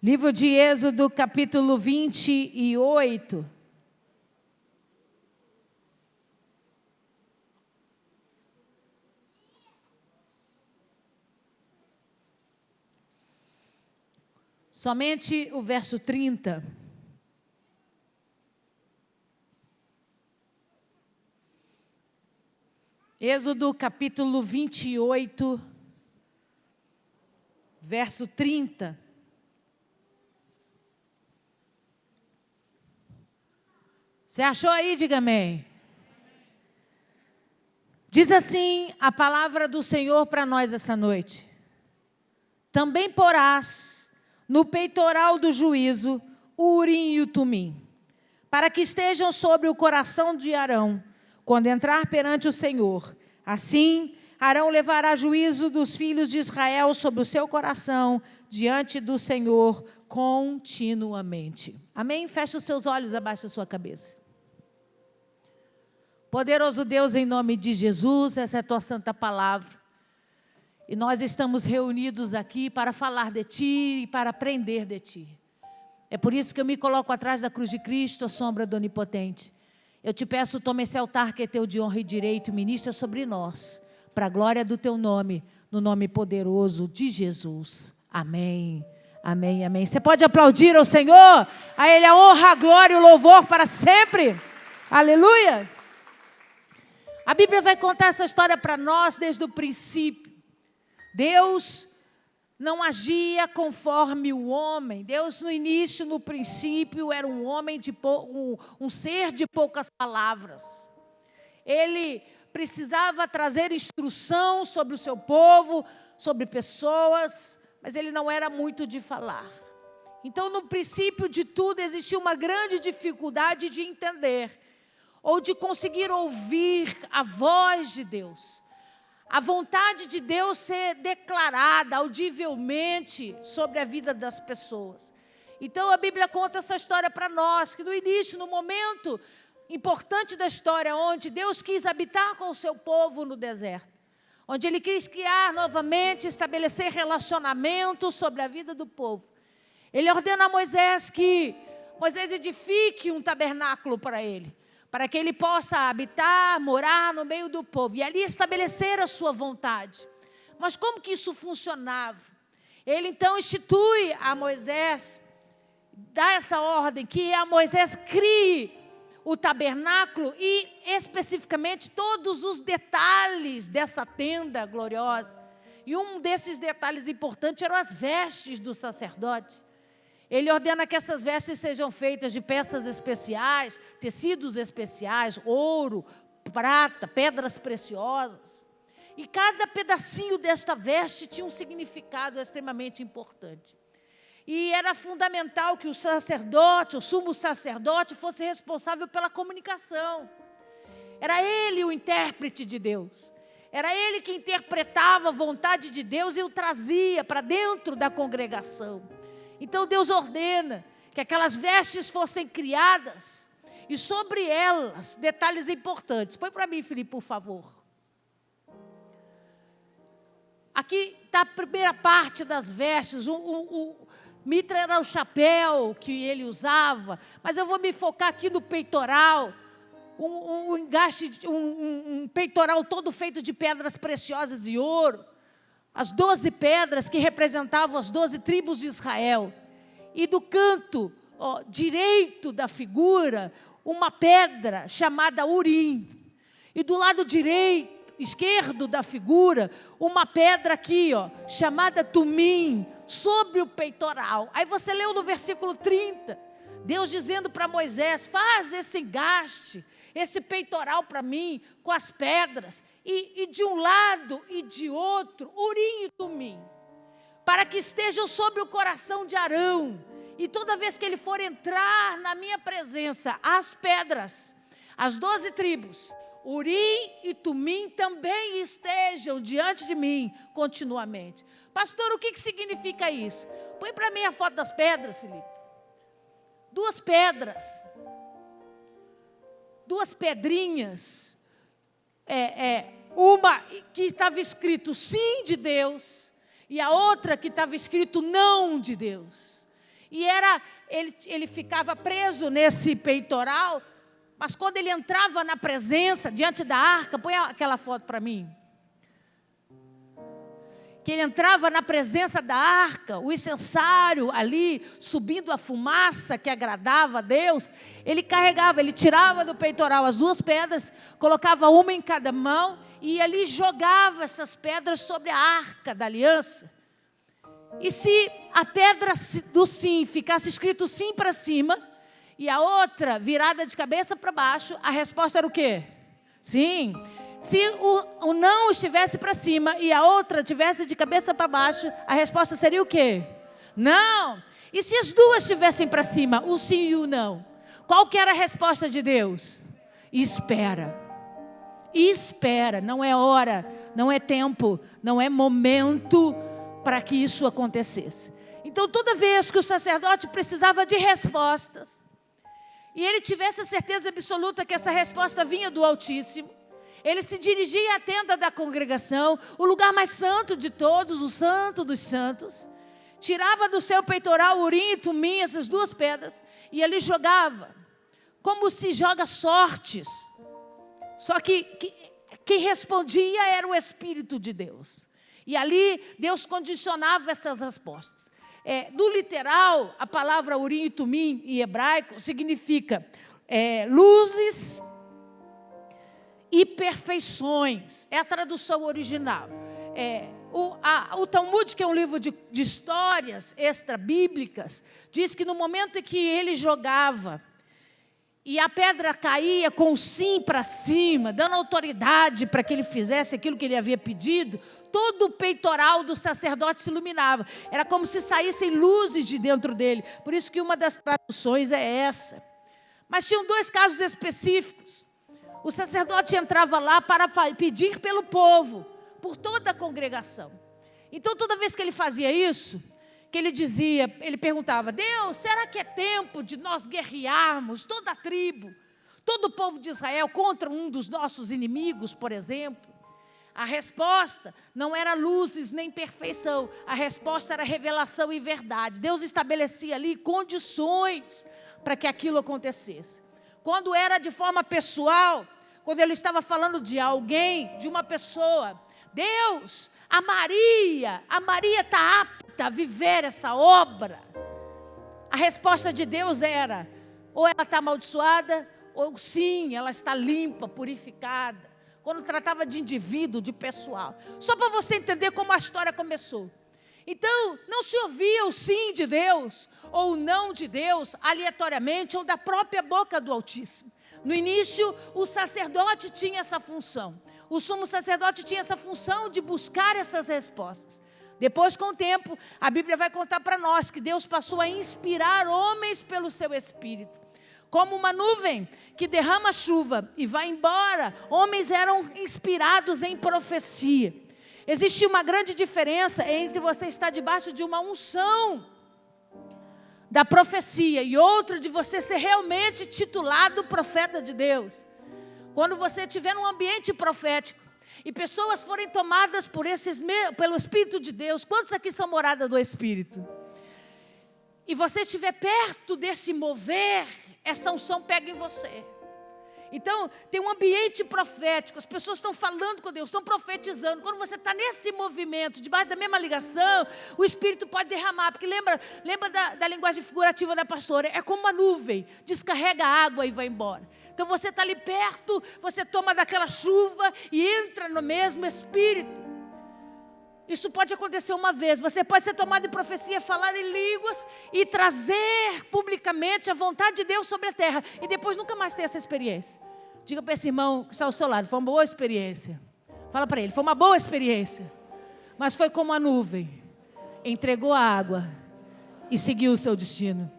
Livro de Êxodo, capítulo 28. Somente o verso 30. Êxodo, capítulo 28, verso 30. Você achou aí? Diga amém. Diz assim a palavra do Senhor para nós essa noite. Também porás no peitoral do juízo o Urim e o Tumim, para que estejam sobre o coração de Arão, quando entrar perante o Senhor. Assim, Arão levará juízo dos filhos de Israel sobre o seu coração, diante do Senhor, continuamente. Amém? Feche os seus olhos, abaixe a sua cabeça. Poderoso Deus, em nome de Jesus, essa é a tua santa palavra. E nós estamos reunidos aqui para falar de Ti e para aprender de Ti. É por isso que eu me coloco atrás da cruz de Cristo, a sombra do Onipotente. Eu te peço, toma esse altar que é teu de honra e direito e ministra sobre nós, para a glória do teu nome, no nome poderoso de Jesus. Amém, amém, amém. Você pode aplaudir ao Senhor? A Ele a honra, a glória e o louvor para sempre. Aleluia! A Bíblia vai contar essa história para nós desde o princípio. Deus não agia conforme o homem. Deus, no início, no princípio, era um homem um ser de poucas palavras. Ele precisava trazer instrução sobre o seu povo, sobre pessoas, mas ele não era muito de falar. Então, no princípio de tudo, existia uma grande dificuldade de entender, ou de conseguir ouvir a voz de Deus. A vontade de Deus ser declarada audivelmente sobre a vida das pessoas. Então a Bíblia conta essa história para nós, que no início, no momento importante da história, onde Deus quis habitar com o seu povo no deserto, onde Ele quis criar novamente, estabelecer relacionamentos sobre a vida do povo, Ele ordena a Moisés que Moisés edifique um tabernáculo para ele, para que ele possa habitar, morar no meio do povo, e ali estabelecer a sua vontade. Mas como que isso funcionava? Ele então institui a Moisés, dá essa ordem, que a Moisés crie o tabernáculo e especificamente todos os detalhes dessa tenda gloriosa. E um desses detalhes importantes eram as vestes do sacerdote. Ele ordena que essas vestes sejam feitas de peças especiais, tecidos especiais, ouro, prata, pedras preciosas. E cada pedacinho desta veste tinha um significado extremamente importante. E era fundamental que o sacerdote, o sumo sacerdote, fosse responsável pela comunicação. Era ele o intérprete de Deus. Era ele que interpretava a vontade de Deus e o trazia para dentro da congregação. Então Deus ordena que aquelas vestes fossem criadas e sobre elas, detalhes importantes. Põe para mim, Felipe, por favor. Aqui está a primeira parte das vestes. O mitra era o chapéu que ele usava, mas eu vou me focar aqui no peitoral. Um peitoral todo feito de pedras preciosas e ouro. As 12 pedras que representavam as 12 tribos de Israel. E do canto direito da figura, uma pedra chamada Urim. E do lado esquerdo da figura, uma pedra aqui, chamada Tumim, sobre o peitoral. Aí você leu no versículo 30, Deus dizendo para Moisés, faz esse engaste, esse peitoral para mim, com as pedras, e de um lado e de outro, Urim e Tumim, para que estejam sobre o coração de Arão, e toda vez que ele for entrar na minha presença, as pedras, as 12 tribos, Urim e Tumim também estejam diante de mim continuamente. Pastor, o que significa isso? Põe para mim a foto das pedras, Felipe. 2 pedras, 2 pedrinhas, uma que estava escrito sim de Deus, e a outra que estava escrito não de Deus. e ele ficava preso nesse peitoral, mas quando ele entrava na presença, diante da arca, põe aquela foto para mim, que ele entrava na presença da arca, o incensário ali, subindo a fumaça que agradava a Deus, ele carregava, ele tirava do peitoral as 2 pedras, colocava uma em cada mão, e ali jogava essas pedras sobre a arca da aliança. E se a pedra do sim ficasse escrito sim para cima, e a outra virada de cabeça para baixo, a resposta era o quê? Sim. Se o não estivesse para cima e a outra estivesse de cabeça para baixo, a resposta seria o quê? Não. E se as duas estivessem para cima, o sim e o não? Qual que era a resposta de Deus? Espera. Espera. Não é hora, não é tempo, não é momento para que isso acontecesse. Então, toda vez que o sacerdote precisava de respostas, e ele tivesse a certeza absoluta que essa resposta vinha do Altíssimo, ele se dirigia à tenda da congregação, o lugar mais santo de todos, o santo dos santos, tirava do seu peitoral urim e tumim, essas 2 pedras, e ele jogava, como se joga sortes. Só que quem respondia era o Espírito de Deus. E ali Deus condicionava essas respostas. No literal, a palavra urim e tumim em hebraico significa luzes e perfeições. É a tradução original. O Talmud, que é um livro de histórias extra-bíblicas, diz que no momento em que ele jogava e a pedra caía com o sim para cima, dando autoridade para que ele fizesse aquilo que ele havia pedido, todo o peitoral do sacerdote se iluminava. Era como se saíssem luzes de dentro dele. Por isso que uma das traduções é essa. Mas tinham 2 casos específicos. O sacerdote entrava lá para pedir pelo povo, por toda a congregação. Então, toda vez que ele fazia isso, que ele perguntava: Deus, será que é tempo de nós guerrearmos, toda a tribo, todo o povo de Israel, contra um dos nossos inimigos, por exemplo? A resposta não era luzes nem perfeição, a resposta era revelação e verdade. Deus estabelecia ali condições para que aquilo acontecesse. Quando era de forma pessoal, quando ele estava falando de alguém, de uma pessoa, Deus, a Maria está apta a viver essa obra. A resposta de Deus era, ou ela está amaldiçoada, ou sim, ela está limpa, purificada. Quando tratava de indivíduo, de pessoal. Só para você entender como a história começou. Então, não se ouvia o sim de Deus, ou o não de Deus, aleatoriamente, ou da própria boca do Altíssimo. No início, o sacerdote tinha essa função. O sumo sacerdote tinha essa função de buscar essas respostas. Depois, com o tempo, a Bíblia vai contar para nós que Deus passou a inspirar homens pelo seu Espírito. Como uma nuvem que derrama chuva e vai embora, homens eram inspirados em profecia. Existe uma grande diferença entre você estar debaixo de uma unção da profecia e outra de você ser realmente titulado profeta de Deus. Quando você estiver num ambiente profético e pessoas forem tomadas pelo Espírito de Deus, quantos aqui são morada do Espírito? E você estiver perto desse mover, essa unção pega em você. Então, tem um ambiente profético, as pessoas estão falando com Deus, estão profetizando. Quando você está nesse movimento, debaixo da mesma ligação, o Espírito pode derramar. Porque lembra da linguagem figurativa da pastora? É como uma nuvem, descarrega a água e vai embora. Então, você está ali perto, você toma daquela chuva e entra no mesmo Espírito. Isso pode acontecer uma vez. Você pode ser tomado em profecia, falar em línguas e trazer publicamente a vontade de Deus sobre a terra. E depois nunca mais ter essa experiência. Diga para esse irmão que está ao seu lado, foi uma boa experiência. Fala para ele, foi uma boa experiência. Mas foi como a nuvem. Entregou a água e seguiu o seu destino.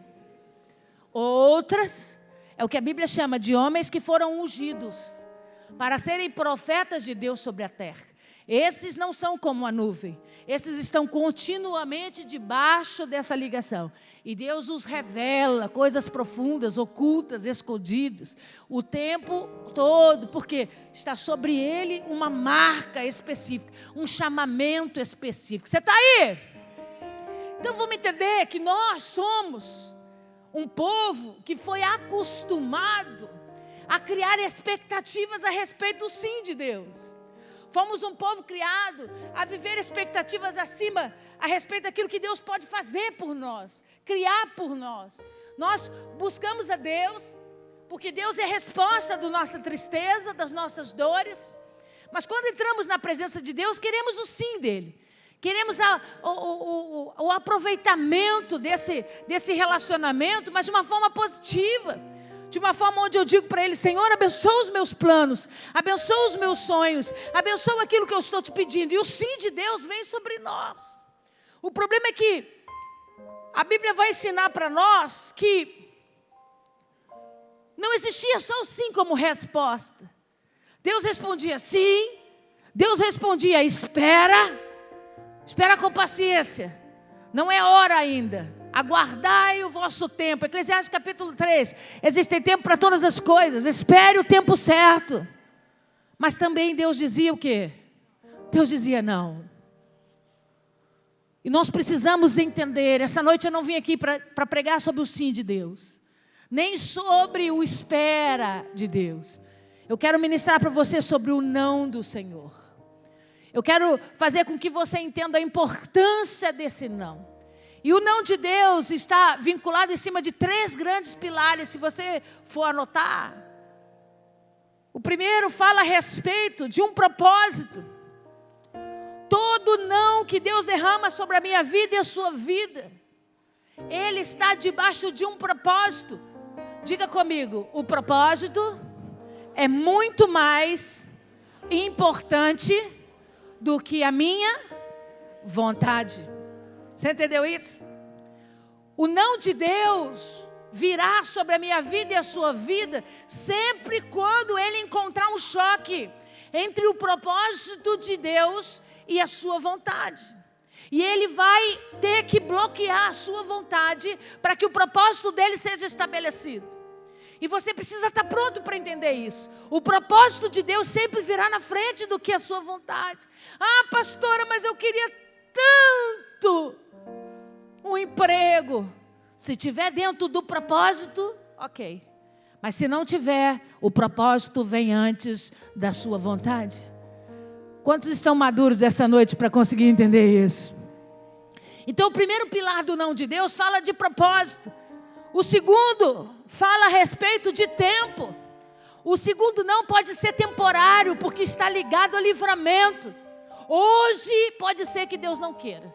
Outras, é o que a Bíblia chama de homens que foram ungidos para serem profetas de Deus sobre a terra. Esses não são como a nuvem. Esses estão continuamente debaixo dessa ligação. E Deus os revela coisas profundas, ocultas, escondidas. O tempo todo. Porque está sobre ele uma marca específica. Um chamamento específico. Você está aí? Então vamos entender que nós somos um povo que foi acostumado a criar expectativas a respeito do sim de Deus. Fomos um povo criado a viver expectativas acima a respeito daquilo que Deus pode fazer por nós, criar por nós. Nós buscamos a Deus, porque Deus é a resposta da nossa tristeza, das nossas dores. Mas quando entramos na presença de Deus, queremos o sim dEle. Queremos o aproveitamento desse relacionamento, mas de uma forma positiva. De uma forma onde eu digo para Ele: Senhor, abençoa os meus planos, abençoa os meus sonhos, abençoa aquilo que eu estou te pedindo. E o sim de Deus vem sobre nós. O problema é que a Bíblia vai ensinar para nós que não existia só o sim como resposta. Deus respondia sim, Deus respondia espera com paciência, não é hora ainda, aguardai o vosso tempo. Eclesiastes capítulo 3, existe tempo para todas as coisas, espere o tempo certo. Mas também Deus dizia o quê? Deus dizia não. E nós precisamos entender, essa noite eu não vim aqui para pregar sobre o sim de Deus, nem sobre o espera de Deus. Eu quero ministrar para você sobre o não do Senhor. Eu quero fazer com que você entenda a importância desse não. E o não de Deus está vinculado em cima de 3 grandes pilares, se você for anotar. O primeiro fala a respeito de um propósito. Todo não que Deus derrama sobre a minha vida e a sua vida, ele está debaixo de um propósito. Diga comigo: o propósito é muito mais importante do que a minha vontade. Você entendeu isso? O não de Deus virá sobre a minha vida e a sua vida sempre quando ele encontrar um choque entre o propósito de Deus e a sua vontade. E ele vai ter que bloquear a sua vontade para que o propósito dele seja estabelecido. E você precisa estar pronto para entender isso. O propósito de Deus sempre virá na frente do que a sua vontade. Ah, pastora, mas eu queria tanto um emprego. Se tiver dentro do propósito, ok. Mas se não tiver, o propósito vem antes da sua vontade. Quantos estão maduros essa noite para conseguir entender isso? Então o primeiro pilar do não de Deus fala de propósito. O segundo fala a respeito de tempo. O segundo não pode ser temporário, porque está ligado ao livramento. Hoje pode ser que Deus não queira.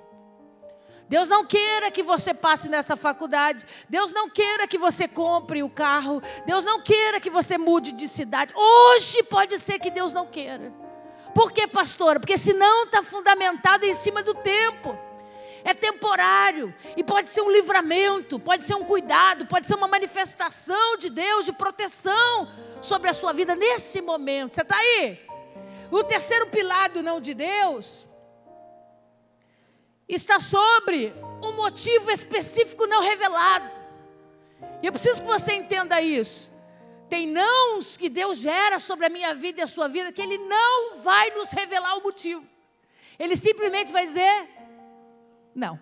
Deus não queira que você passe nessa faculdade. Deus não queira que você compre o carro. Deus não queira que você mude de cidade. Hoje pode ser que Deus não queira. Por quê, pastora? Porque senão está fundamentado em cima do tempo. É temporário e pode ser um livramento, pode ser um cuidado, pode ser uma manifestação de Deus, de proteção sobre a sua vida nesse momento. Você está aí? O terceiro pilar do não de Deus está sobre um motivo específico não revelado. E eu preciso que você entenda isso. Tem nãos que Deus gera sobre a minha vida e a sua vida que Ele não vai nos revelar o motivo. Ele simplesmente vai dizer não.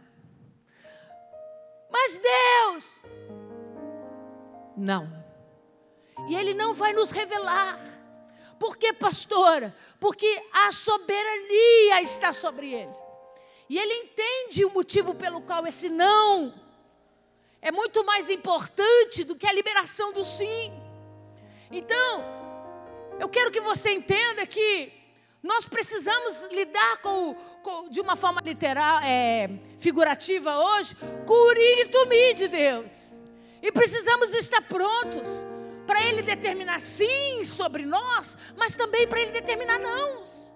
Mas Deus, não. E Ele não vai nos revelar. Por quê, pastora? Porque a soberania está sobre Ele. E Ele entende o motivo pelo qual esse não é muito mais importante do que a liberação do sim. Então, eu quero que você entenda que nós precisamos lidar de uma forma literal, figurativa hoje, com o uri e tumi de Deus. E precisamos estar prontos para Ele determinar sim sobre nós, mas também para Ele determinar nãos.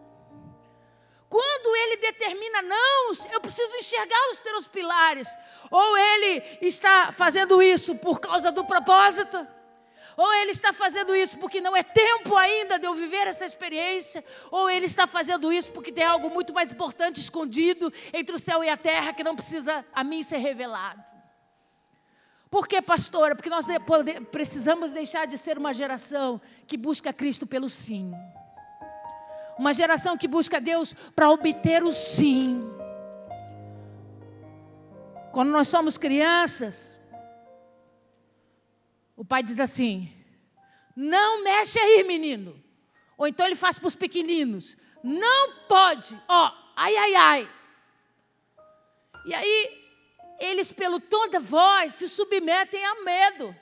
Quando Ele determina nãos, eu preciso enxergar os 3 pilares. Ou Ele está fazendo isso por causa do propósito, ou Ele está fazendo isso porque não é tempo ainda de eu viver essa experiência, ou Ele está fazendo isso porque tem algo muito mais importante escondido entre o céu e a terra que não precisa a mim ser revelado. Por quê, pastora? Porque nós precisamos deixar de ser uma geração que busca Cristo pelo sim. Uma geração que busca Deus para obter o sim. Quando nós somos crianças, o pai diz assim: não mexe aí, menino. Ou então ele faz para os pequeninos: não pode, ó, ai, ai, ai. E aí, eles, pelo tom da voz, se submetem a medo.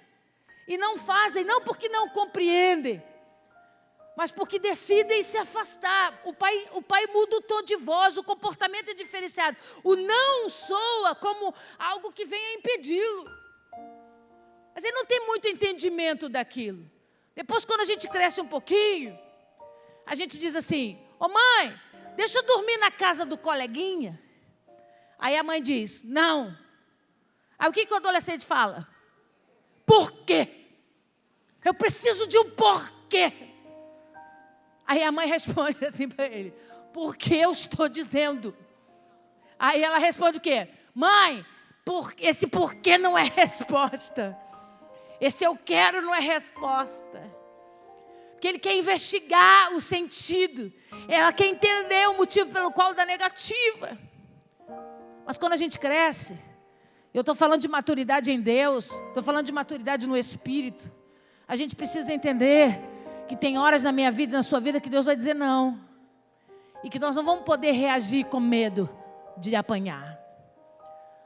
E não fazem, não porque não compreendem, mas porque decidem se afastar. O pai muda o tom de voz, o comportamento é diferenciado. O não soa como algo que vem a impedi-lo. Mas ele não tem muito entendimento daquilo. Depois, quando a gente cresce um pouquinho, a gente diz assim: ô mãe, deixa eu dormir na casa do coleguinha. Aí a mãe diz: não. Aí o que o adolescente fala? Por quê? Eu preciso de um porquê. Aí a mãe responde assim para ele: porque eu estou dizendo. Aí ela responde o quê? Mãe, esse porquê não é resposta. Esse eu quero não é resposta. Porque ele quer investigar o sentido. Ela quer entender o motivo pelo qual dá negativa. Mas quando a gente cresce, eu estou falando de maturidade em Deus, estou falando de maturidade no Espírito. A gente precisa entender que tem horas na minha vida e na sua vida que Deus vai dizer não. E que nós não vamos poder reagir com medo de apanhar.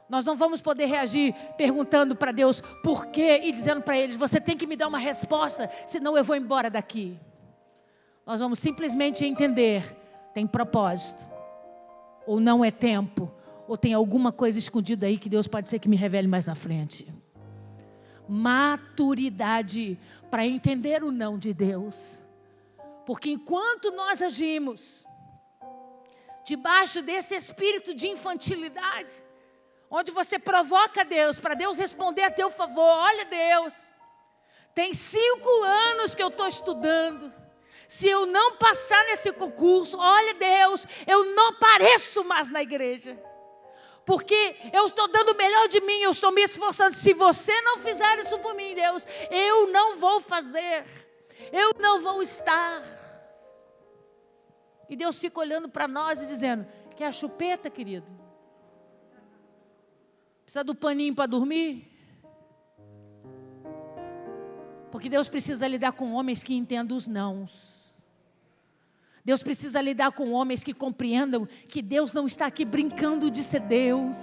Nós não vamos poder reagir perguntando para Deus por quê e dizendo para Ele: você tem que me dar uma resposta, senão eu vou embora daqui. Nós vamos simplesmente entender: tem propósito, ou não é tempo, ou tem alguma coisa escondida aí que Deus pode ser que me revele mais na frente. Maturidade para entender o não de Deus. Porque enquanto nós agimos debaixo desse espírito de infantilidade, onde você provoca Deus para Deus responder a teu favor: olha Deus, tem 5 anos que eu estou estudando, se eu não passar nesse concurso, olha Deus, eu não apareço mais na igreja. Porque eu estou dando o melhor de mim, eu estou me esforçando. Se você não fizer isso por mim, Deus, eu não vou fazer, eu não vou estar. E Deus fica olhando para nós e dizendo: quer a chupeta, querido? Precisa do paninho para dormir? Porque Deus precisa lidar com homens que entendam os nãos. Deus precisa lidar com homens que compreendam que Deus não está aqui brincando de ser Deus.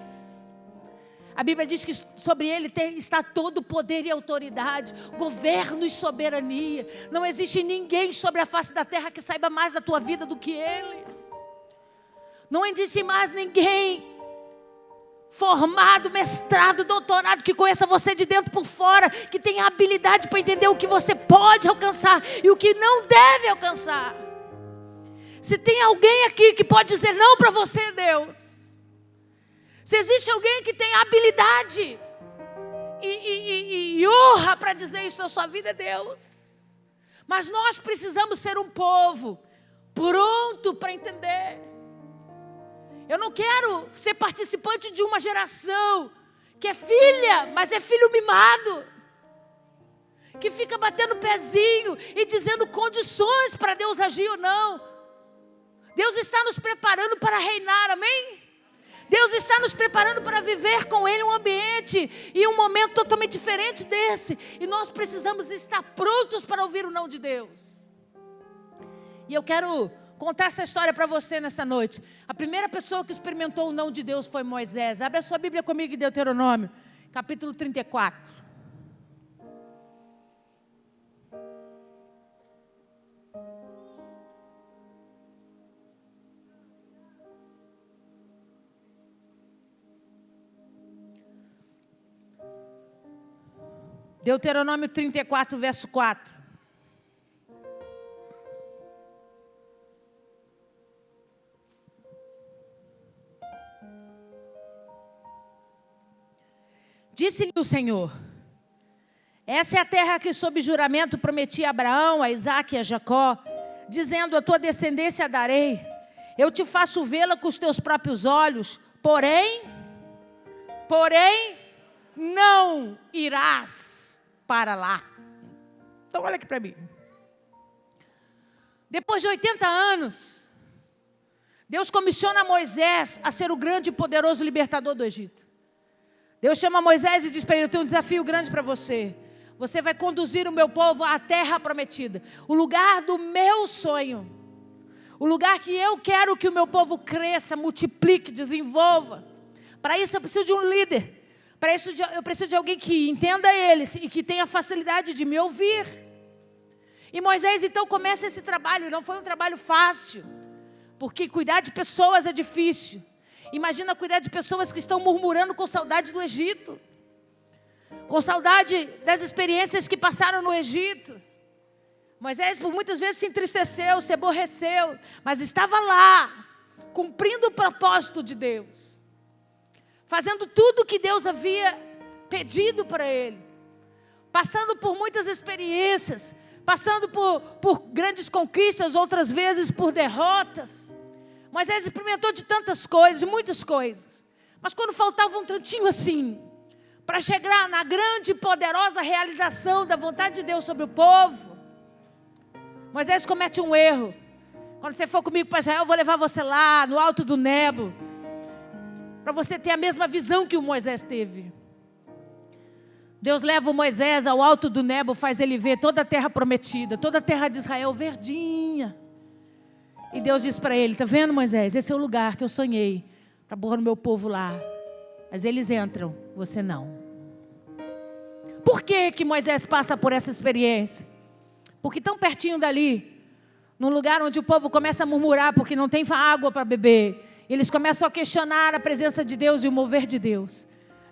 A Bíblia diz que sobre Ele está todo o poder e autoridade, governo e soberania. Não existe ninguém sobre a face da terra que saiba mais da tua vida do que Ele. Não existe mais ninguém formado, mestrado, doutorado, que conheça você de dentro por fora, que tenha habilidade para entender o que você pode alcançar e o que não deve alcançar. Se tem alguém aqui que pode dizer não para você, Deus. Se existe alguém que tem habilidade e honra para dizer isso na sua vida, é Deus. Mas nós precisamos ser um povo pronto para entender. Eu não quero ser participante de uma geração que é filha, mas é filho mimado, que fica batendo pezinho e dizendo condições para Deus agir ou não. Deus está nos preparando para reinar, amém? Deus está nos preparando para viver com Ele um ambiente e um momento totalmente diferente desse. E nós precisamos estar prontos para ouvir o não de Deus. E eu quero contar essa história para você nessa noite. A primeira pessoa que experimentou o não de Deus foi Moisés. Abre a sua Bíblia comigo em Deuteronômio, capítulo 34. Deuteronômio 34, verso 4. Disse-lhe o Senhor: essa é a terra que sob juramento prometi a Abraão, a Isaque e a Jacó, dizendo: a tua descendência darei, eu te faço vê-la com os teus próprios olhos, porém, não irás para lá. Então olha aqui para mim. Depois de 80 anos, Deus comissiona Moisés a ser o grande e poderoso libertador do Egito. Deus chama Moisés e diz para ele: eu tenho um desafio grande para você. Você vai conduzir o meu povo à terra prometida, o lugar do meu sonho, o lugar que eu quero que o meu povo cresça, multiplique, desenvolva. Para isso eu preciso de um líder. Para isso eu preciso de alguém que entenda eles e que tenha facilidade de me ouvir. E Moisés então começa esse trabalho. Não foi um trabalho fácil, porque cuidar de pessoas é difícil. Imagina cuidar de pessoas que estão murmurando com saudade do Egito, com saudade das experiências que passaram no Egito. Moisés por muitas vezes se entristeceu, se aborreceu, mas estava lá, cumprindo o propósito de Deus, fazendo tudo o que Deus havia pedido para ele, passando por muitas experiências, passando por grandes conquistas, outras vezes por derrotas. Moisés experimentou de tantas coisas, de muitas coisas, mas quando faltava um tantinho assim, para chegar na grande e poderosa realização da vontade de Deus sobre o povo, Moisés comete um erro. Quando você for comigo para Israel, eu vou levar você lá no alto do Nebo, para você ter a mesma visão que o Moisés teve. Deus leva o Moisés ao alto do Nebo, faz ele ver toda a terra prometida, toda a terra de Israel verdinha. E Deus diz para ele: está vendo, Moisés, esse é o lugar que eu sonhei para pôr o meu povo lá. Mas eles entram, você não. Por que Moisés passa por essa experiência? Porque tão pertinho dali, num lugar onde o povo começa a murmurar porque não tem água para beber, eles começam a questionar a presença de Deus e o mover de Deus.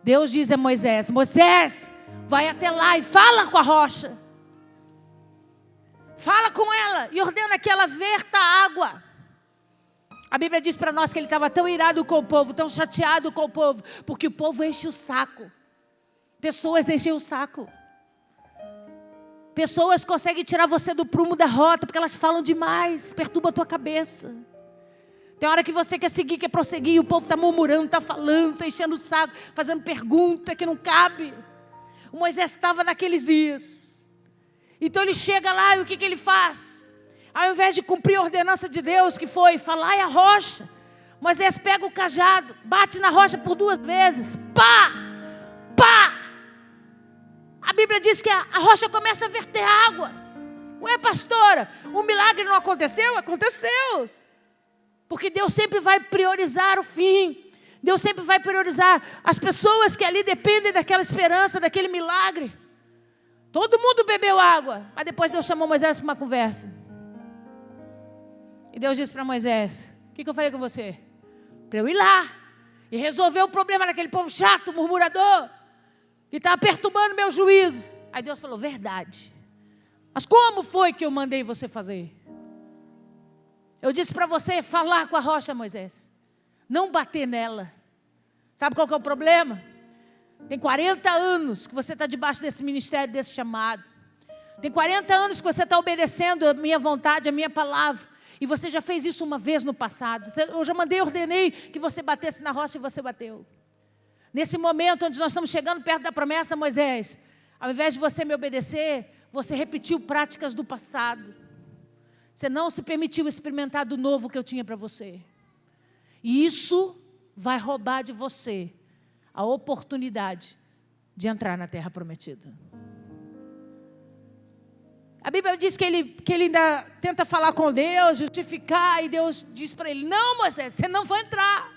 Deus diz a Moisés: Moisés, vai até lá e fala com a rocha. Fala com ela e ordena que ela verta água. A Bíblia diz para nós que ele estava tão irado com o povo, tão chateado com o povo, porque o povo enche o saco. Pessoas enchem o saco. Pessoas conseguem tirar você do prumo da rota, porque elas falam demais, perturba a tua cabeça. Tem hora que você quer seguir, quer prosseguir, e o povo está murmurando, está falando, está enchendo o saco, fazendo pergunta que não cabe. O Moisés estava naqueles dias. Então ele chega lá e o que ele faz? Ao invés de cumprir a ordenança de Deus, que foi falar a rocha, Moisés pega o cajado, bate na rocha por 2 vezes. Pá! Pá! A Bíblia diz que a rocha começa a verter água. Ué, pastora, o milagre não aconteceu? Aconteceu. Porque Deus sempre vai priorizar o fim. Deus sempre vai priorizar as pessoas que ali dependem daquela esperança, daquele milagre. Todo mundo bebeu água, mas depois Deus chamou Moisés para uma conversa. E Deus disse para Moisés: o que eu falei com você? Para eu ir lá e resolver o problema daquele povo chato, murmurador, que estava perturbando meu juízo. Aí Deus falou: verdade. Mas como foi que eu mandei você fazer? Eu disse para você falar com a rocha, Moisés, não bater nela. Sabe qual que é o problema? Tem 40 anos que você está debaixo desse ministério, desse chamado. Tem 40 anos que você está obedecendo a minha vontade, a minha palavra. E você já fez isso uma vez no passado. Eu já ordenei que você batesse na rocha e você bateu. Nesse momento onde nós estamos chegando perto da promessa, Moisés, ao invés de você me obedecer, você repetiu práticas do passado. Você não se permitiu experimentar do novo que eu tinha para você. E isso vai roubar de você a oportunidade de entrar na terra prometida. A Bíblia diz que ele ainda tenta falar com Deus, justificar, e Deus diz para ele: não, Moisés, você não vai entrar.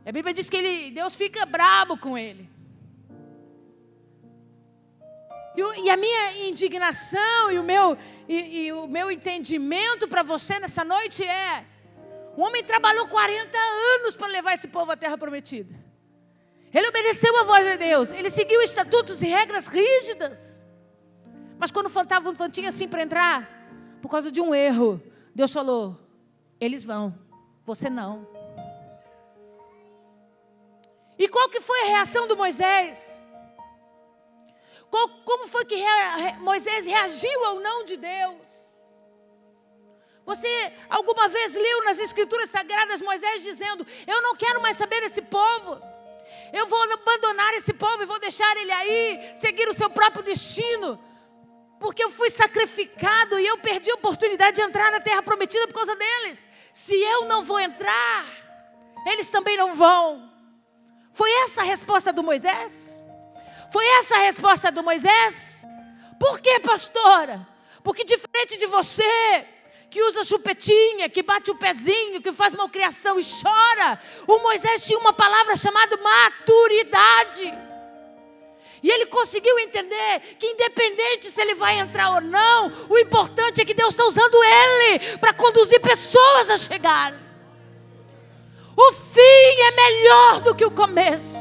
A Bíblia diz que Deus fica brabo com ele. E a minha indignação e o meu entendimento para você nessa noite é: o homem trabalhou 40 anos para levar esse povo à terra prometida. Ele obedeceu a voz de Deus, ele seguiu estatutos e regras rígidas. Mas quando faltava um tantinho assim para entrar, por causa de um erro, Deus falou: eles vão, você não. E qual que foi a reação do Moisés? Como foi que Moisés reagiu ao não de Deus? Você alguma vez leu nas Escrituras Sagradas Moisés dizendo: eu não quero mais saber desse povo, eu vou abandonar esse povo e vou deixar ele aí, seguir o seu próprio destino, porque eu fui sacrificado e eu perdi a oportunidade de entrar na terra prometida por causa deles. Se eu não vou entrar, eles também não vão. Foi essa a resposta do Moisés? Foi essa a resposta do Moisés? Por quê, pastora? Porque diferente de você, que usa chupetinha, que bate o pezinho, que faz malcriação e chora, o Moisés tinha uma palavra chamada maturidade. E ele conseguiu entender que independente se ele vai entrar ou não, o importante é que Deus está usando ele para conduzir pessoas a chegar. O fim é melhor do que o começo.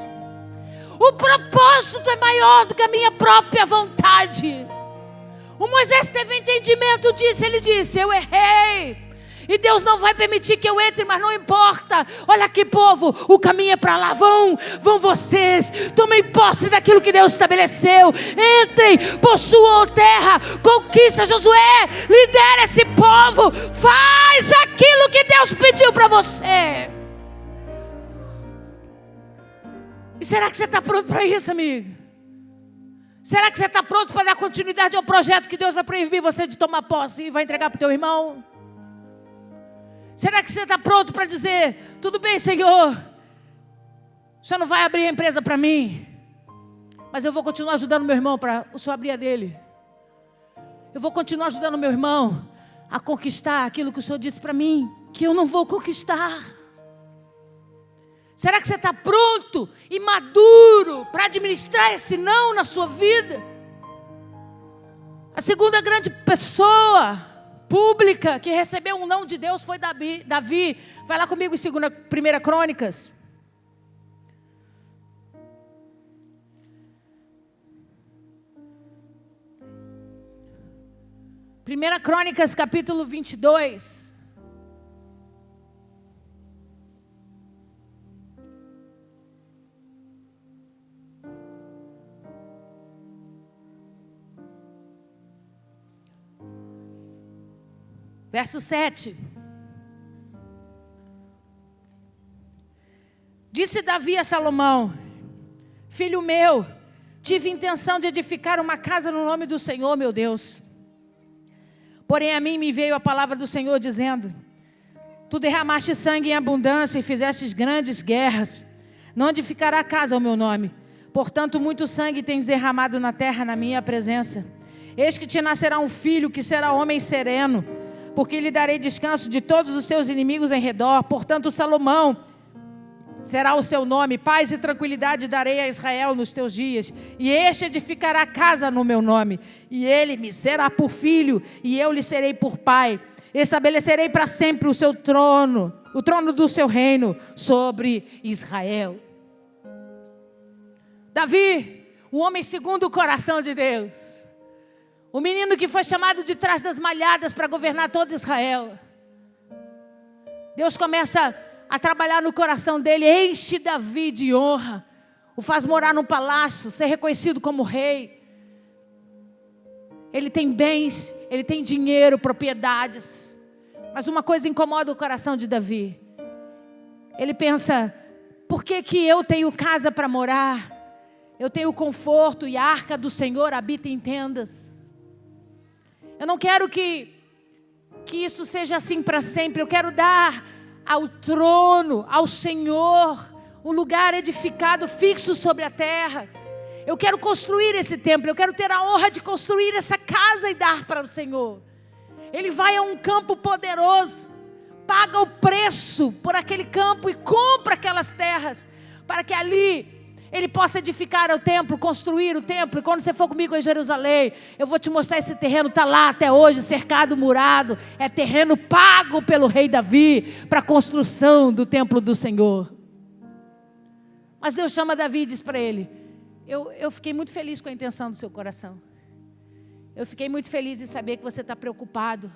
O propósito é maior do que a minha própria vontade. O Moisés teve entendimento disso. Ele disse: eu errei, e Deus não vai permitir que eu entre, mas não importa. Olha aqui, povo, o caminho é para lá. Vão vocês, tomem posse daquilo que Deus estabeleceu. Entrem, possuam a terra, conquista. Josué, lidera esse povo, faz aquilo que Deus pediu para você. E será que você está pronto para isso, amigo? Será que você está pronto para dar continuidade ao projeto que Deus vai proibir você de tomar posse e vai entregar para o teu irmão? Será que você está pronto para dizer: tudo bem, Senhor, o Senhor não vai abrir a empresa para mim, mas eu vou continuar ajudando meu irmão para o Senhor abrir a dele. Eu vou continuar ajudando meu irmão a conquistar aquilo que o Senhor disse para mim que eu não vou conquistar. Será que você está pronto e maduro para administrar esse não na sua vida? A segunda grande pessoa pública que recebeu um não de Deus foi Davi. Vai lá comigo em 1 Crônicas. Primeira Crônicas, capítulo 22. Verso 7. Disse Davi a Salomão: filho meu, tive intenção de edificar uma casa no nome do Senhor, meu Deus. Porém a mim me veio a palavra do Senhor dizendo: tu derramaste sangue em abundância e fizestes grandes guerras. Não edificará casa ao meu nome. Portanto, muito sangue tens derramado na terra na minha presença. Eis que te nascerá um filho que será homem sereno, porque lhe darei descanso de todos os seus inimigos em redor. Portanto, Salomão será o seu nome. Paz e tranquilidade darei a Israel nos teus dias. E este edificará casa no meu nome. E ele me será por filho, e eu lhe serei por pai. Estabelecerei para sempre o seu trono, o trono do seu reino sobre Israel. Davi, o homem segundo o coração de Deus. O menino que foi chamado de trás das malhadas para governar todo Israel. Deus começa a trabalhar no coração dele, enche Davi de honra, o faz morar num palácio, ser reconhecido como rei. Ele tem bens, ele tem dinheiro, propriedades. Mas uma coisa incomoda o coração de Davi. Ele pensa: por que eu tenho casa para morar? Eu tenho conforto e a arca do Senhor habita em tendas. Eu não quero que isso seja assim para sempre. Eu quero dar ao trono, ao Senhor, um lugar edificado, fixo sobre a terra. Eu quero construir esse templo. Eu quero ter a honra de construir essa casa e dar para o Senhor. Ele vai a um campo poderoso, paga o preço por aquele campo e compra aquelas terras, para que ali ele possa edificar o templo, construir o templo. E quando você for comigo em Jerusalém, eu vou te mostrar esse terreno. Está lá até hoje, cercado, murado. É terreno pago pelo rei Davi para a construção do templo do Senhor. Mas Deus chama Davi e diz para ele: eu fiquei muito feliz com a intenção do seu coração. Eu fiquei muito feliz em saber que você está preocupado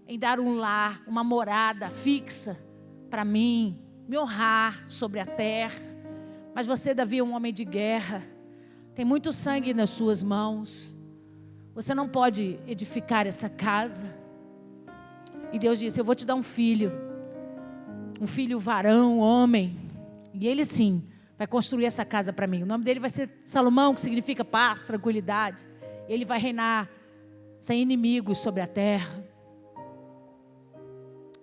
em dar um lar, uma morada fixa para mim, me honrar sobre a terra. Mas você, Davi, é um homem de guerra. Tem muito sangue nas suas mãos. Você não pode edificar essa casa. E Deus disse: eu vou te dar um filho varão, homem. E ele sim vai construir essa casa para mim. O nome dele vai ser Salomão, que significa paz, tranquilidade. Ele vai reinar sem inimigos sobre a terra.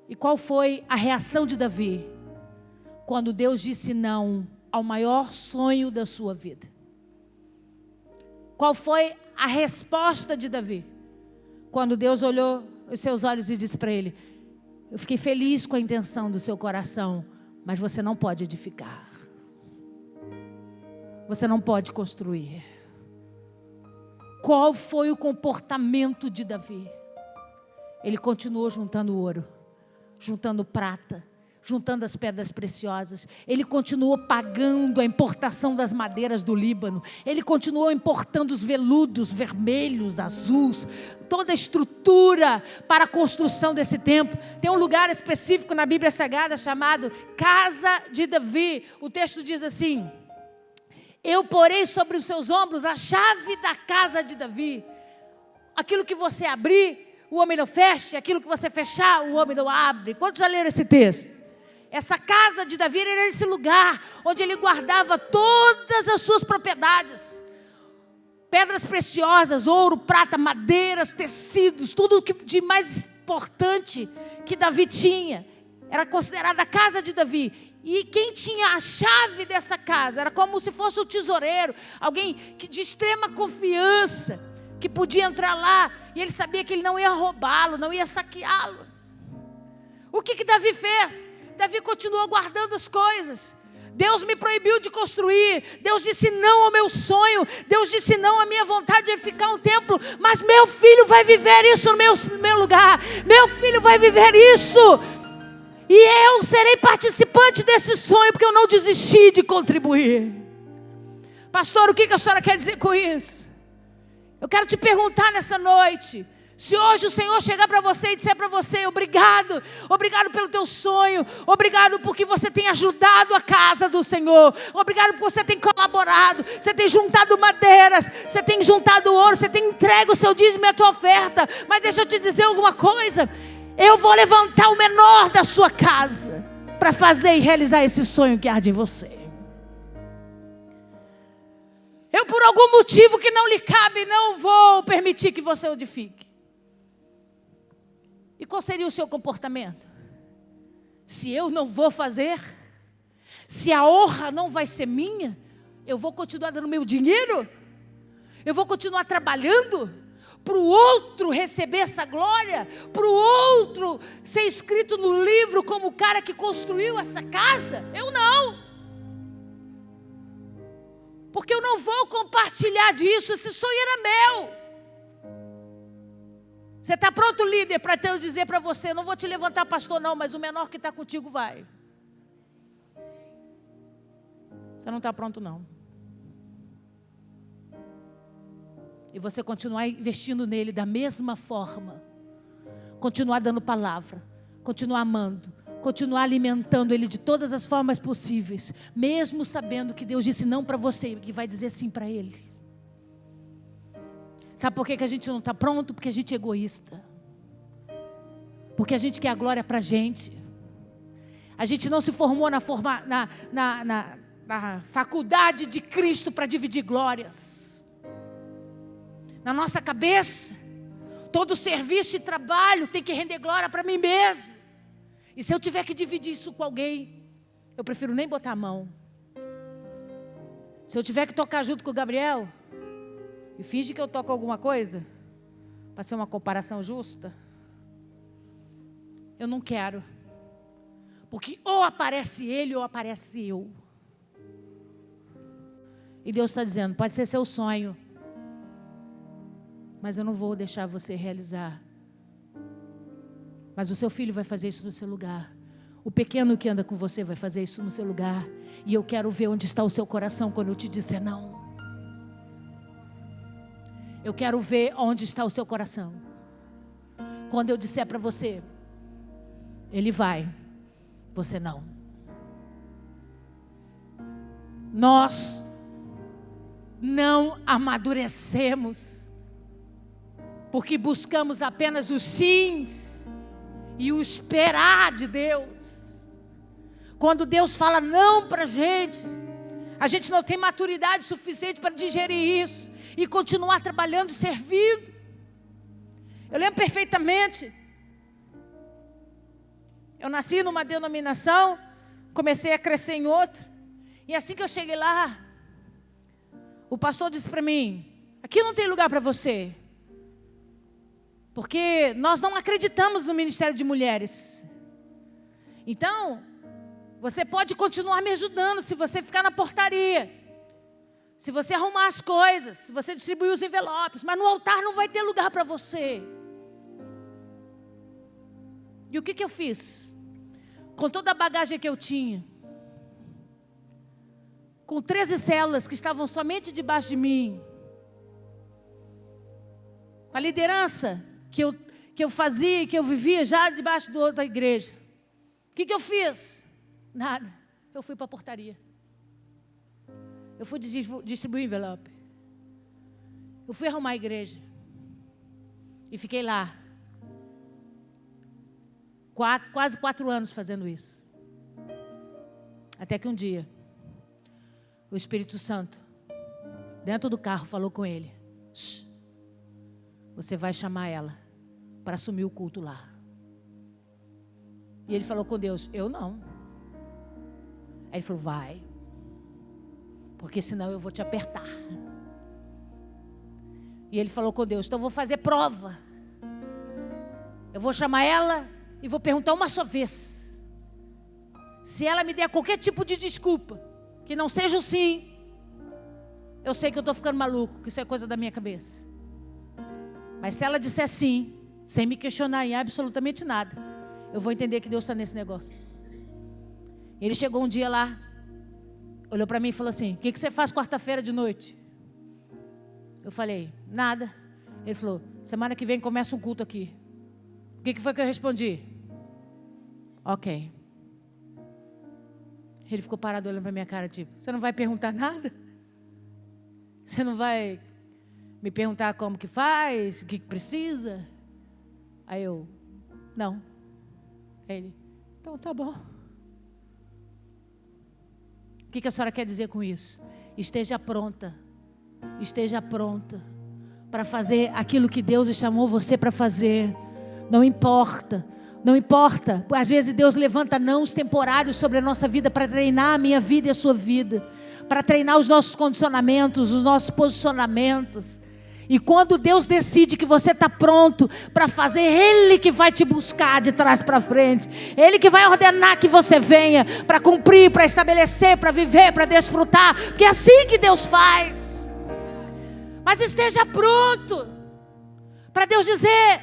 E qual foi a reação de Davi quando Deus disse não ao maior sonho da sua vida. Qual foi a resposta de Davi? Quando Deus olhou os seus olhos e disse para ele: eu fiquei feliz com a intenção do seu coração, mas você não pode edificar. Você não pode construir. Qual foi o comportamento de Davi? Ele continuou juntando ouro, juntando prata, juntando as pedras preciosas. Ele continuou pagando a importação das madeiras do Líbano. Ele continuou importando os veludos vermelhos, azuis, toda a estrutura para a construção desse templo. Tem um lugar específico na Bíblia Sagrada chamado Casa de Davi. O texto diz assim: eu porei sobre os seus ombros a chave da casa de Davi. Aquilo que você abrir, o homem não fecha. Aquilo que você fechar, o homem não abre. Quantos já leram esse texto? Essa casa de Davi era esse lugar onde ele guardava todas as suas propriedades. Pedras preciosas, ouro, prata, madeiras, tecidos, tudo de mais importante que Davi tinha. Era considerada a casa de Davi. E quem tinha a chave dessa casa era como se fosse o tesoureiro, alguém de extrema confiança, que podia entrar lá e ele sabia que ele não ia roubá-lo, não ia saqueá-lo. O que Davi fez? Davi continuou guardando as coisas. Deus me proibiu de construir. Deus disse não ao meu sonho. Deus disse não à minha vontade de edificar um templo. Mas meu filho vai viver isso no meu lugar. Meu filho vai viver isso. E eu serei participante desse sonho, porque eu não desisti de contribuir. Pastor, o que a senhora quer dizer com isso? Eu quero te perguntar nessa noite. Se hoje o Senhor chegar para você e disser para você: obrigado, obrigado pelo teu sonho, obrigado porque você tem ajudado a casa do Senhor, obrigado porque você tem colaborado, você tem juntado madeiras, você tem juntado ouro, você tem entregue o seu dízimo e a tua oferta. Mas deixa eu te dizer alguma coisa: eu vou levantar o menor da sua casa para fazer e realizar esse sonho que arde em você. Eu, por algum motivo que não lhe cabe, não vou permitir que você o edifique. E qual seria o seu comportamento? Se eu não vou fazer, se a honra não vai ser minha, eu vou continuar dando meu dinheiro? Eu vou continuar trabalhando para o outro receber essa glória? Para o outro ser escrito no livro como o cara que construiu essa casa? Eu não. Porque eu não vou compartilhar disso, esse sonho era meu. Você está pronto, líder, para eu dizer para você: não vou te levantar, pastor, não, mas o menor que está contigo vai. Você não está pronto, não. E você continuar investindo nele da mesma forma, continuar dando palavra, continuar amando, continuar alimentando ele de todas as formas possíveis, mesmo sabendo que Deus disse não para você e que vai dizer sim para ele. Sabe por que a gente não está pronto? Porque a gente é egoísta. Porque a gente quer a glória para a gente. A gente não se formou na faculdade de Cristo para dividir glórias. Na nossa cabeça, todo serviço e trabalho tem que render glória para mim mesmo. E se eu tiver que dividir isso com alguém, eu prefiro nem botar a mão. Se eu tiver que tocar junto com o Gabriel e finge que eu toco alguma coisa, para ser uma comparação justa, eu não quero. Porque ou aparece ele ou aparece eu. E Deus está dizendo: pode ser seu sonho, mas eu não vou deixar você realizar. Mas o seu filho vai fazer isso no seu lugar. O pequeno que anda com você vai fazer isso no seu lugar. E eu quero ver onde está o seu coração quando eu te disser não. Eu quero ver onde está o seu coração quando eu disser para você: ele vai, você não. Nós não amadurecemos porque buscamos apenas os sims e o esperar de Deus. Quando Deus fala não para a gente não tem maturidade suficiente para digerir isso e continuar trabalhando e servindo. Eu lembro perfeitamente. Eu nasci numa denominação, comecei a crescer em outra. E assim que eu cheguei lá, o pastor disse para mim: aqui não tem lugar para você, porque nós não acreditamos no ministério de mulheres. Então, você pode continuar me ajudando se você ficar na portaria, se você arrumar as coisas, se você distribuir os envelopes, mas no altar não vai ter lugar para você. E o que eu fiz? Com toda a bagagem que eu tinha, com 13 células que estavam somente debaixo de mim, com a liderança que eu fazia, que eu vivia já debaixo de outra igreja, o que eu fiz? Nada. Eu fui para a portaria. Eu fui distribuir envelope. Eu fui arrumar a igreja. E fiquei lá. Quase 4 anos fazendo isso. Até que um dia, o Espírito Santo, dentro do carro, falou com ele: você vai chamar ela para assumir o culto lá. E ele falou com Deus: eu não. Aí ele falou: vai, porque senão eu vou te apertar. E ele falou com Deus: então eu vou fazer prova. Eu vou chamar ela e vou perguntar uma só vez. Se ela me der qualquer tipo de desculpa, que não seja o sim, eu sei que eu estou ficando maluco, que isso é coisa da minha cabeça. Mas se ela disser sim, sem me questionar em absolutamente nada, eu vou entender que Deus está nesse negócio. Ele chegou um dia lá, olhou para mim e falou assim: o que você faz quarta-feira de noite? Eu falei: nada. Ele falou: semana que vem começa um culto aqui. O que foi que eu respondi? Ok. Ele ficou parado olhando para minha cara, tipo: você não vai perguntar nada? Você não vai me perguntar como que faz, o que precisa? Aí eu: não. Ele: então tá bom. O que a senhora quer dizer com isso? Esteja pronta para fazer aquilo que Deus chamou você para fazer. Não importa. Às vezes Deus levanta nãos temporários sobre a nossa vida para treinar a minha vida e a sua vida, para treinar os nossos condicionamentos, os nossos posicionamentos. E quando Deus decide que você está pronto para fazer, Ele que vai te buscar de trás para frente. Ele que vai ordenar que você venha para cumprir, para estabelecer, para viver, para desfrutar. Porque é assim que Deus faz. Mas esteja pronto para Deus dizer,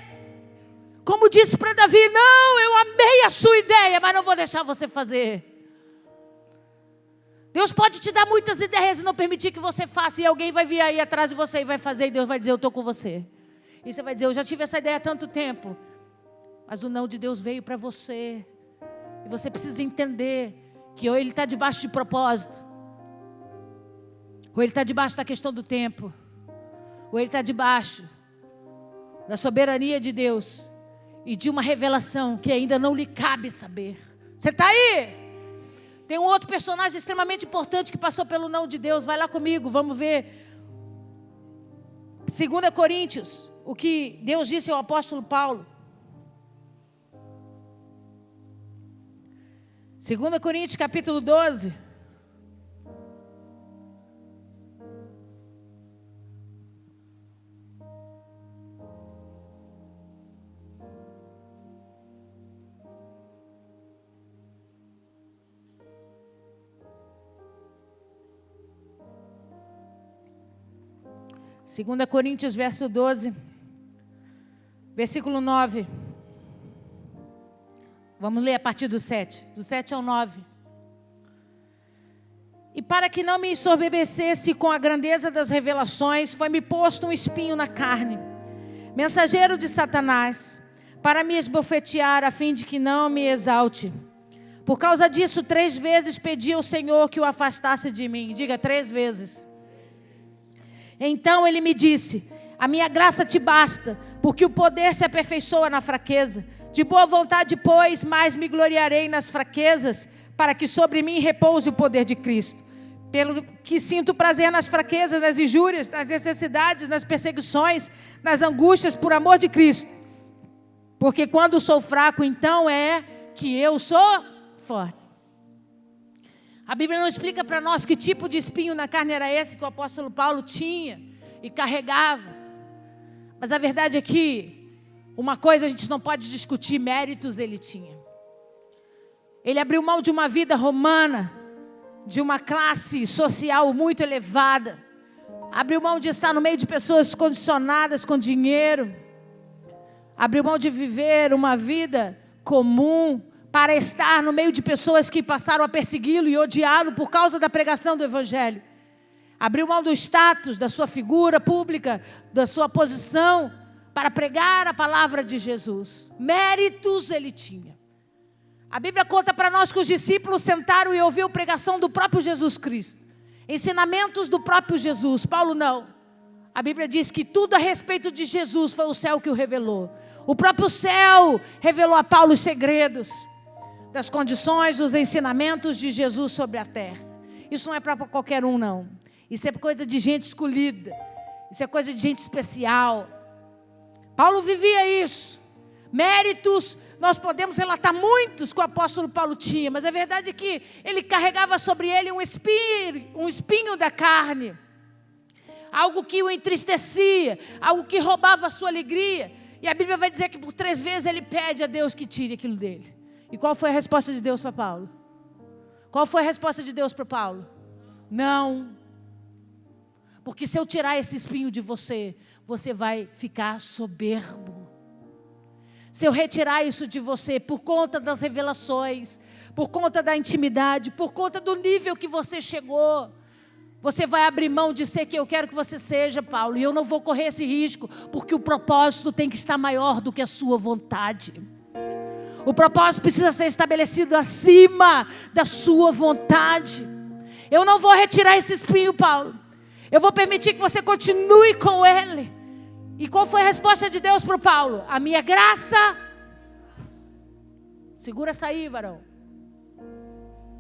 como disse para Davi: não, eu amei a sua ideia, mas não vou deixar você fazer. Deus pode te dar muitas ideias e não permitir que você faça, e alguém vai vir aí atrás de você e vai fazer, e Deus vai dizer: eu estou com você. E você vai dizer: eu já tive essa ideia há tanto tempo. Mas o não de Deus veio para você. E você precisa entender que ou Ele está debaixo de propósito, ou Ele está debaixo da questão do tempo, ou Ele está debaixo da soberania de Deus e de uma revelação que ainda não lhe cabe saber. Você está aí? Tem um outro personagem extremamente importante que passou pelo não de Deus. Vai lá comigo, vamos ver 2 Coríntios, o que Deus disse ao apóstolo Paulo. 2 Coríntios capítulo 12. Segunda Coríntios, verso 12, versículo 9. Vamos ler a partir do 7 ao 9. E para que não me ensoberbecesse com a grandeza das revelações, foi-me posto um espinho na carne, mensageiro de Satanás, para me esbofetear, a fim de que não me exalte. Por causa disso, 3 vezes pedi ao Senhor que o afastasse de mim. Diga: 3 vezes. Então Ele me disse: a minha graça te basta, porque o poder se aperfeiçoa na fraqueza. De boa vontade, pois, mais me gloriarei nas fraquezas, para que sobre mim repouse o poder de Cristo. Pelo que sinto prazer nas fraquezas, nas injúrias, nas necessidades, nas perseguições, nas angústias, por amor de Cristo. Porque quando sou fraco, então é que eu sou forte. A Bíblia não explica para nós que tipo de espinho na carne era esse que o apóstolo Paulo tinha e carregava. Mas a verdade é que uma coisa a gente não pode discutir, méritos ele tinha. Ele abriu mão de uma vida romana, de uma classe social muito elevada. Abriu mão de estar no meio de pessoas condicionadas com dinheiro. Abriu mão de viver uma vida comum para estar no meio de pessoas que passaram a persegui-lo e odiá-lo por causa da pregação do Evangelho. Abriu mão do status, da sua figura pública, da sua posição, para pregar a palavra de Jesus. Méritos ele tinha. A Bíblia conta para nós que os discípulos sentaram e ouviram a pregação do próprio Jesus Cristo. Ensinamentos do próprio Jesus. Paulo não. A Bíblia diz que tudo a respeito de Jesus foi o céu que o revelou. O próprio céu revelou a Paulo os segredos das condições, dos ensinamentos de Jesus sobre a terra. Isso não é para qualquer um, não. Isso é coisa de gente escolhida. Isso é coisa de gente especial. Paulo vivia isso. Méritos, nós podemos relatar muitos que o apóstolo Paulo tinha, mas a verdade é que ele carregava sobre ele um espinho da carne. Algo que o entristecia, algo que roubava a sua alegria. E a Bíblia vai dizer que por 3 vezes ele pede a Deus que tire aquilo dele. E qual foi a resposta de Deus para Paulo? Qual foi a resposta de Deus para Paulo? Não. Porque se eu tirar esse espinho de você, você vai ficar soberbo. Se eu retirar isso de você por conta das revelações, por conta da intimidade, por conta do nível que você chegou, você vai abrir mão de ser quem eu quero que você seja, Paulo. E eu não vou correr esse risco, porque o propósito tem que estar maior do que a sua vontade. O propósito precisa ser estabelecido acima da sua vontade. Eu não vou retirar esse espinho, Paulo. Eu vou permitir que você continue com ele. E qual foi a resposta de Deus para o Paulo? A minha graça. Segura essa aí, varão.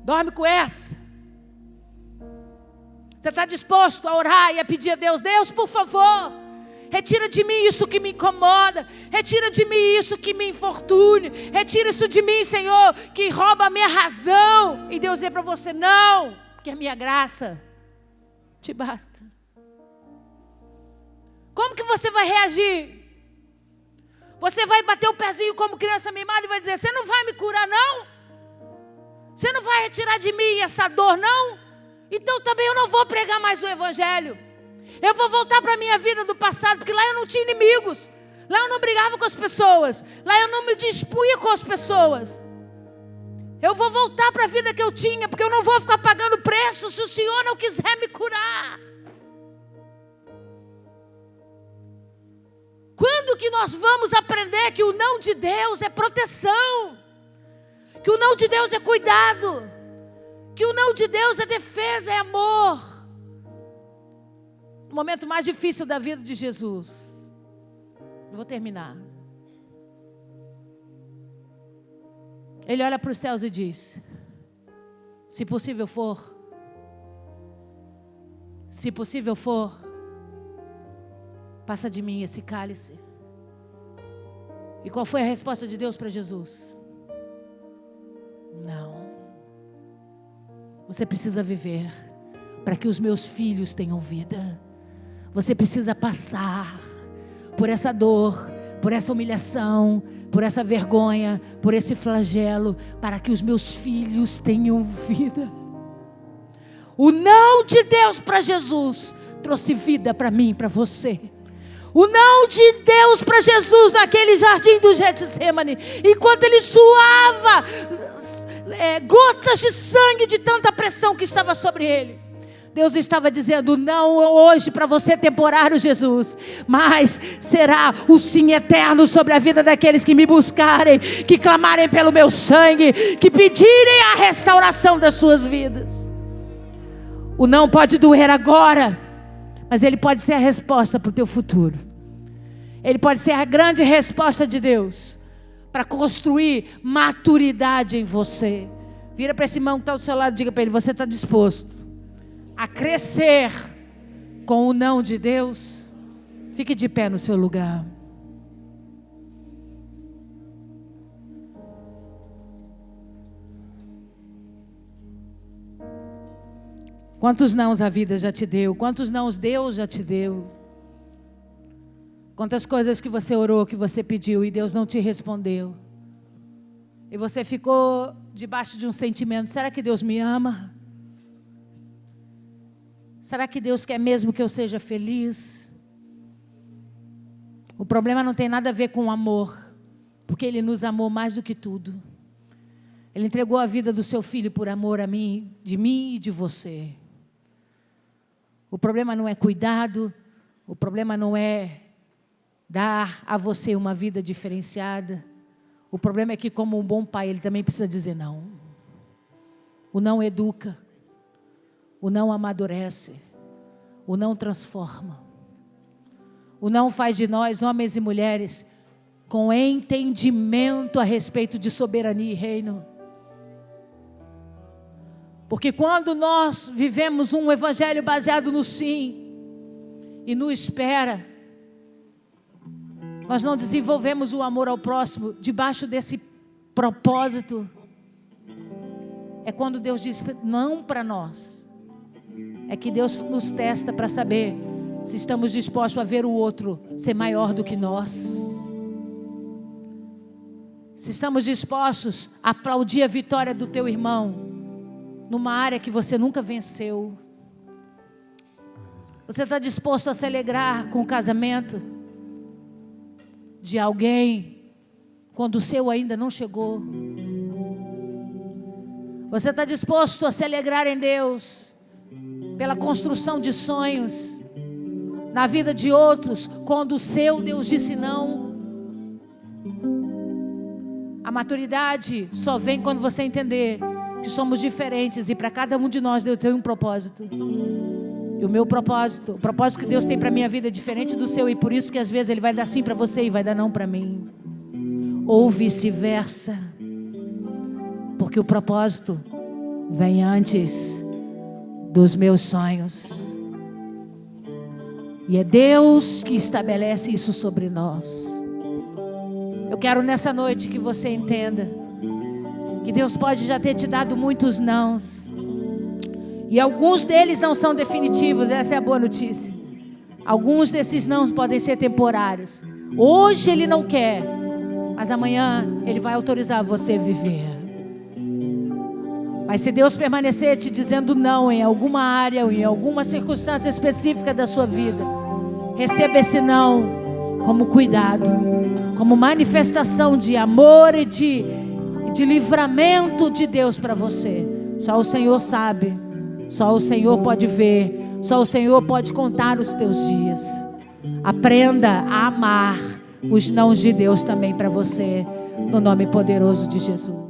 Dorme com essa. Você está disposto a orar e a pedir a Deus: Deus, por favor, retira de mim isso que me incomoda. Retira de mim isso que me infortune. Retira isso de mim, Senhor, que rouba a minha razão. E Deus diz para você: não, que a minha graça te basta. Como que você vai reagir? Você vai bater o pezinho como criança mimada e vai dizer: você não vai me curar, não? Você não vai retirar de mim essa dor, não? Então também eu não vou pregar mais o Evangelho. Eu vou voltar para a minha vida do passado, porque lá eu não tinha inimigos. Lá eu não brigava com as pessoas. Lá eu não me dispunha com as pessoas. Eu vou voltar para a vida que eu tinha, porque eu não vou ficar pagando preço se o Senhor não quiser me curar. Quando que nós vamos aprender que o não de Deus é proteção? Que o não de Deus é cuidado? Que o não de Deus é defesa, é amor? No momento mais difícil da vida de Jesus, eu vou terminar. Ele olha para os céus e diz: se possível for, passa de mim esse cálice. E qual foi a resposta de Deus para Jesus? Não. Você precisa viver para que os meus filhos tenham vida. Você precisa passar por essa dor, por essa humilhação, por essa vergonha, por esse flagelo, para que os meus filhos tenham vida. O não de Deus para Jesus trouxe vida para mim e para você. O não de Deus para Jesus naquele jardim do Getsemane, enquanto ele suava gotas de sangue de tanta pressão que estava sobre ele, Deus estava dizendo: não hoje para você temporário, Jesus, mas será o sim eterno sobre a vida daqueles que me buscarem, que clamarem pelo meu sangue, que pedirem a restauração das suas vidas. O não pode doer agora, mas ele pode ser a resposta para o teu futuro. Ele pode ser a grande resposta de Deus para construir maturidade em você. Vira para esse irmão que está do seu lado e diga para ele: você está disposto a crescer com o não de Deus? Fique de pé no seu lugar. Quantos nãos a vida já te deu? Quantos nãos Deus já te deu? Quantas coisas que você orou, que você pediu e Deus não te respondeu? E você ficou debaixo de um sentimento: será que Deus me ama? Será que Deus quer mesmo que eu seja feliz? O problema não tem nada a ver com o amor, porque Ele nos amou mais do que tudo. Ele entregou a vida do seu filho por amor a mim, de mim e de você. O problema não é cuidado, o problema não é dar a você uma vida diferenciada. O problema é que, como um bom pai, Ele também precisa dizer não. O não educa, o não amadurece, o não transforma. O não faz de nós, homens e mulheres, com entendimento a respeito de soberania e reino. Porque quando nós vivemos um evangelho baseado no sim e no espera, nós não desenvolvemos o amor ao próximo debaixo desse propósito. É quando Deus diz não para nós. É que Deus nos testa para saber se estamos dispostos a ver o outro ser maior do que nós. Se estamos dispostos a aplaudir a vitória do teu irmão numa área que você nunca venceu. Você está disposto a se alegrar com o casamento de alguém quando o seu ainda não chegou? Você está disposto a se alegrar em Deus pela construção de sonhos na vida de outros quando o seu Deus disse não? A maturidade só vem quando você entender que somos diferentes e para cada um de nós Deus tem um propósito. E o meu propósito, o propósito que Deus tem para a minha vida é diferente do seu, e por isso que às vezes Ele vai dar sim para você e vai dar não para mim. Ou vice-versa. Porque o propósito vem antes dos meus sonhos. E é Deus que estabelece isso sobre nós. Eu quero nessa noite que você entenda que Deus pode já ter te dado muitos nãos, e alguns deles não são definitivos. Essa é a boa notícia. Alguns desses nãos podem ser temporários. Hoje Ele não quer, mas amanhã Ele vai autorizar você a viver. Mas se Deus permanecer te dizendo não em alguma área ou em alguma circunstância específica da sua vida, receba esse não como cuidado, como manifestação de amor e de livramento de Deus para você. Só o Senhor sabe, só o Senhor pode ver, só o Senhor pode contar os teus dias. Aprenda a amar os nãos de Deus também para você, no nome poderoso de Jesus.